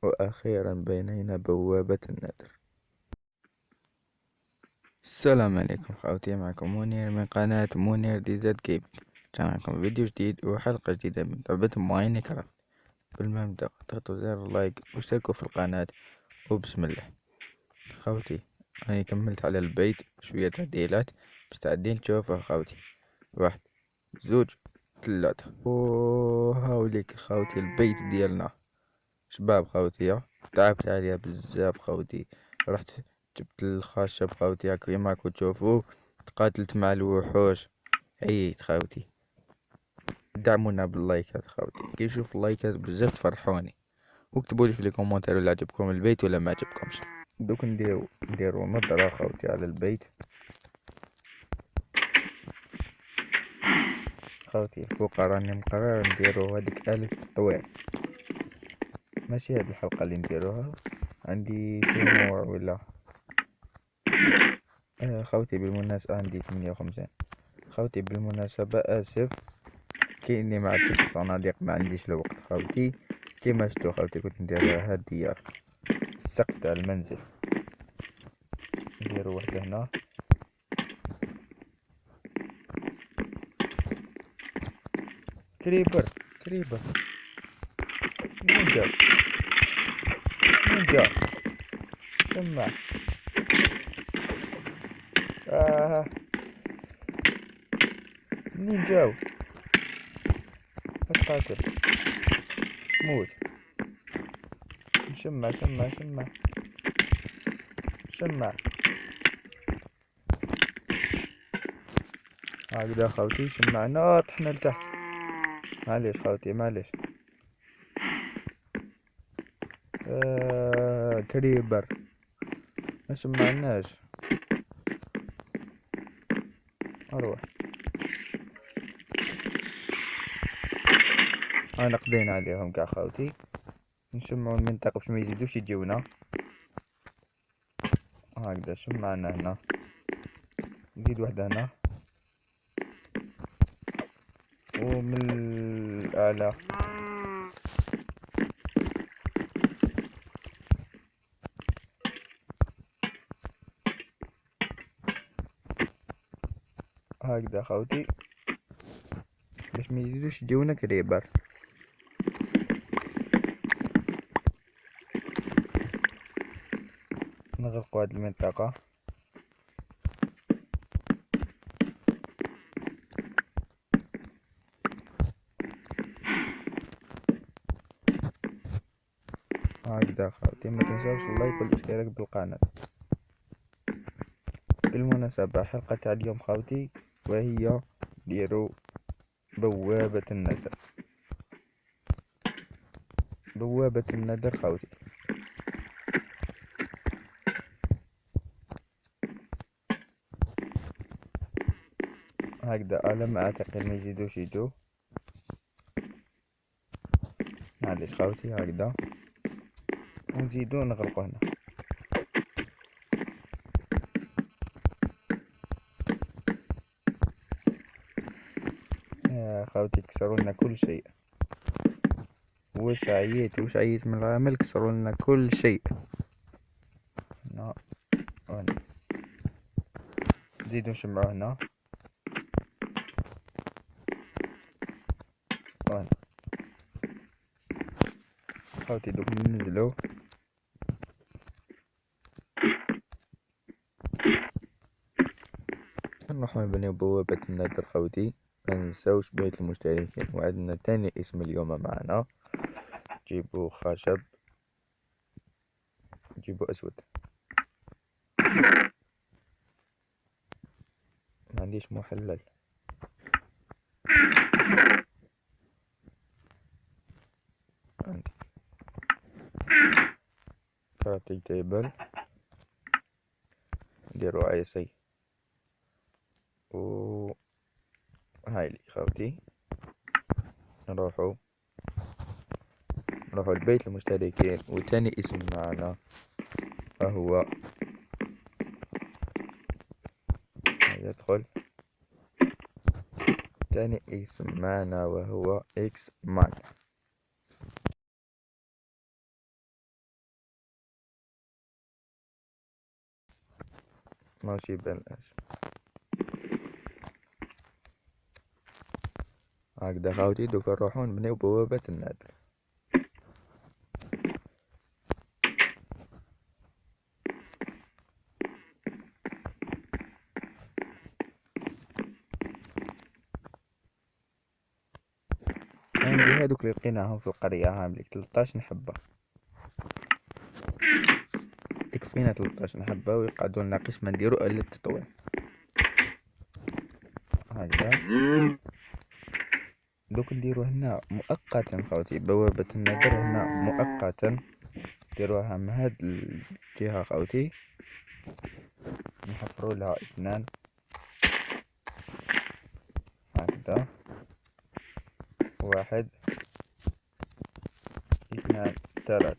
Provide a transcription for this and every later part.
وأخيرا بنينا بوابة الندر. السلام عليكم خوتي، معكم منير من قناة منير دي زد جيمنج. جانا فيديو جديد وحلقة جديدة من لعبة ماينكرافت. بالمبدأ تضغطوا زر اللايك واشتركوا في القناة وبسم الله. خوتي أنا كملت على البيت شوية تعديلات، مستعدين تشوفوا خوتي. واحد، زوج، ثلاثة. هاوليك خوتي البيت ديالنا شباب خوتي. تعبت عليها بزاف خوتي، رحت جبت الخشب خوتي هاك كيما راكم تشوفوا، تقاتلت مع الوحوش، عييت خوتي. دعمونا باللايكات خوتي، كي نشوف اللايكات بزاف تفرحوني، واكتبوا لي في لي كومونتير ولا عجبكم البيت ولا ما عجبكمش. دوك نديرو نظرة خوتي على البيت خوتي. فوق راني مقرر نديرو هاديك آلة التطوير، ماشي هاد الحلقة اللي نديروها، عندي شموع ولا خوتي. بالمناسبة عندي 58 خوتي. بالمناسبة آسف كأني ما عنديش الصناديق، ما عنديش الوقت خوتي. كيما شفتوا خوتي كنت ندير هادية السقف تاع المنزل، نديرو وحدة هنا. كريبر كريبر، منين جاو منين جاو؟ سمع منين جاو؟ اتقاتل موت. شمع شمع شمع شمع. هكذا خوتي شمعنا، طحنا لتحت. معليش خوتي معليش. كريبر ما سمعناش. اروح انا قضينا عليهم كاع خوتي. نشمعوا المنطقة باش ما يزيدوش يجيونا. هكذا شمعنا هنا، نزيد وحدة هنا، ومن الأعلى هكذا خوتي باش ما يزيدوش يجيونا كريبر. نغلقوا هاد المنطقة. هكذا خوتي، ما تنساوش اللايك والاشتراك بالقناة. بالمناسبة حلقة تاع اليوم خوتي وهي ديروا بوابة الندر. بوابة الندر خوتي. هكذا على ما اعتقد ما يزيدوش يجو. معليش خوتي هكذا، ونزيدو نغلقو هنا. يا خوتي كسروا لنا كل شيء. وش عييت من العمل، كسروا لنا كل شيء. هنا وهنا، نزيدو نشمعو هنا وهنا خوتي. دوك ننزلو نروحو نبنيو بوابة الندر خوتي. مننساوش بقية المشتركين، وعندنا تاني اسم اليوم معنا. جيبو خشب، جيبو اسود. معنديش محلل. عندي كرافتينج تيبل، نديرو عيسي و هايلي خوتي. نروحو لبيت المشتركين، وتاني اسم معنا وهو يدخل. تاني اسم معنا وهو اكس مان. ماشي بلاش. هكذا خاوتي دوكا نروحو نبنيو بوابة النادر. عندي هادوك اللي لقيناهم في القرية، هامليك 13 نحبة، تكفينا 13 نحبة ويقعدوا لنا قسم نديرو إلا التطوير. هكذا دوك نديرو هنا مؤقتا خوتي بوابة النادر هنا مؤقتا، نديروها من هاد الجهة خوتي، نحفرو لها 2 هكذا، 1 2 3،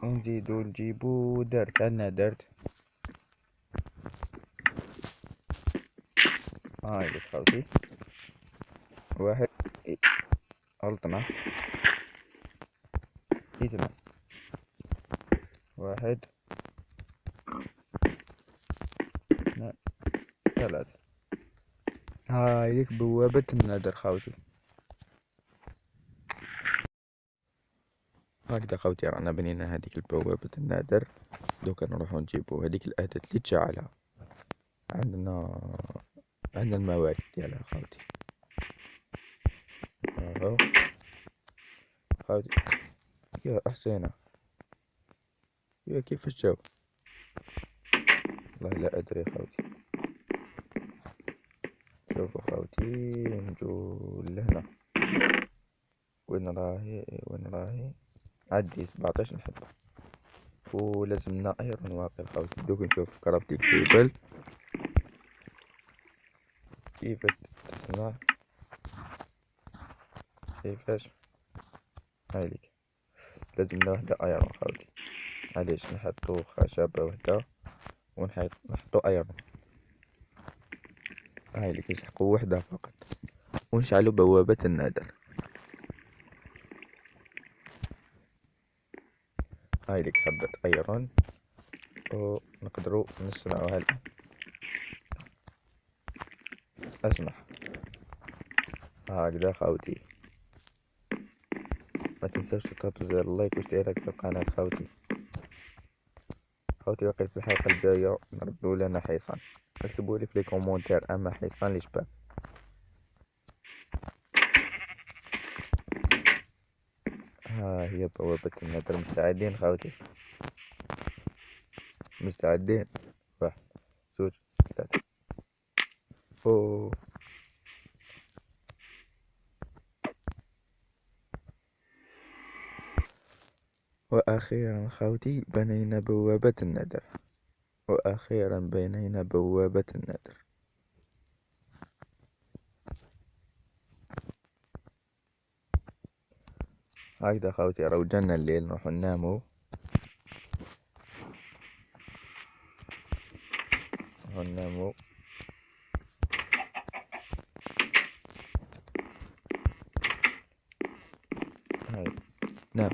ونزيدو نجيبو درت، عندنا درت، هاي خوتي 1 غلطنا 2 1 2 3. هاي ليك بوابة النادر خوتي. هكذا خوتي رانا بنينا هذيك البوابة النادر، دوكا نروحو نجيبو هذيك الأداة اللي تشعلها، عندنا الموارد ديالها خوتي. اهو خوتي، يا حسينة يا كيفاش جاو، والله لا أدري خوتي. شوفو خوتي نجو لهنا، وين راهي عندي 17 نحبة، ولازمنا ايرون واقي خوتي. دوك نشوف كرافتي الكيبل كيفاش تصنع، كيفاش، هايليك لازمنا وحدة ايرون خوتي. علاش نحطو خشبة وحدة ونحطو ايرون، هايليك نسحقو وحدة فقط ونشعلو بوابة النادر. هايليك حبة ايرون ونقدرو نصنعوها الآن. اسمح هكذا خوتي، ما تنساوش تضغطوا زر اللايك واشتراك في القناة خوتي. وقيل في الحلقة الجاية نردو لنا حصان، اكتبولي في لي كومونتير اما حصان ليش بان. ها هي بوابة النادر، مستعدين خوتي؟ مستعدين؟ 1 2 3. أوه. وأخيرا خوتي بنينا بوابة النادر، وأخيرا بنينا بوابة النادر. هكذا خوتي راهو جانا الليل، نروحو ننامو، هاي نام.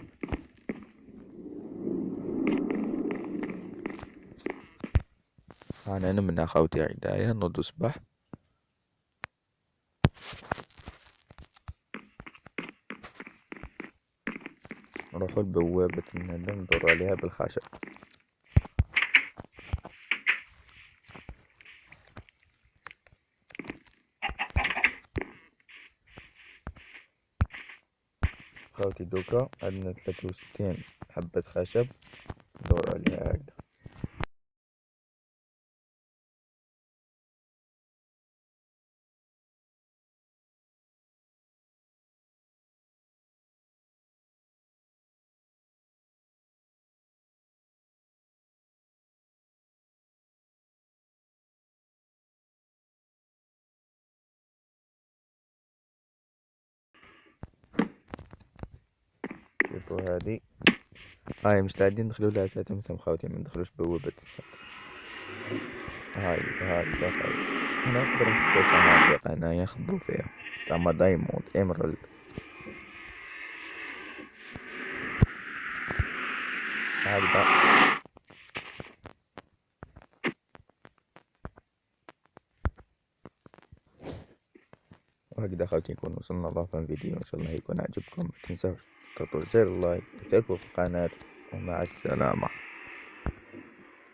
أنا نمنا خوتي عدايا نوضو صباح، نروحو لبوابة النادر ندورو عليها بالخشب. خوتي دوكا عندنا 63 حبة خشب ندورو عليها هكذا. شوفو هادي، هاي مستعدين ندخلو لها 3 متر خوتي، مندخلوش بوابة. هاي هكذا خوتي، هنا نقدر نحطو صناديق هنايا نخبو فيها زعما دايموند إيمرالد. هكذا وهكذا خوتي نكون وصلنا لآخر الفيديو، إن شاء الله يكون عجبكم. متنساوش تضغطوا زر اللايك واشتركوا في القناة، ومع السلامة.